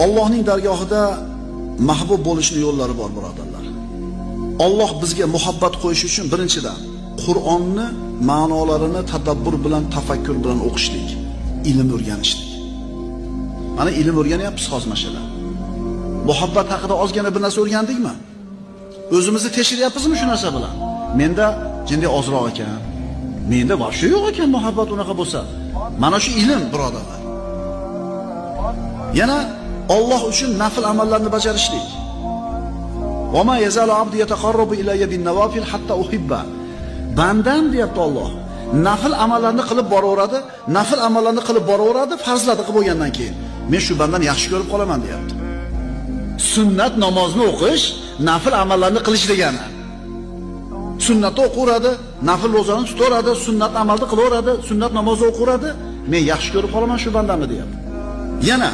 Allohning dargohida mahbub bo'lishning yo'llari bor, birodarlar. Alloh bizga muhabbat qo'yish uchun birinchidan Qur'onni ma'nolarini tadabbur bilan, tafakkur bilan o'qishlik, ilm o'rganishlik. Mana ilm o'rganyapmiz hozir mashala. Muhabbat haqida ozgina bir narsa o'rgandikmi? O'zimizni tekshiryapmizmi shu narsa bilan? Menda jinday ozroq ekan. Menda boshqa yo'q ekan muhabbat unaqa bo'lsa. Mana shu ilm, birodarlar. Yana Alloh uchun nafl amallarni bajarishlik. Va ma yazalu abdi yataqarrabu ilayya bin nawafil hatta uhibba. Bandam deyapti Alloh. Nafl amallarni qilib boraveradi, nafl amallarni qilib boraveradi, farzlarni qilib bo'lgandan keyin men shu bandani yaxshi ko'rib qolaman deyapti. Sunnat namozni o'qish, nafl amallarni qilish degani. Sunnatni o'qiradi, nafl ro'zani tutaveradi, sunnat amalni qilaveradi, sunnat namozni o'qiradi, men yaxshi ko'rib qolaman shu bandamni deyapti. Yana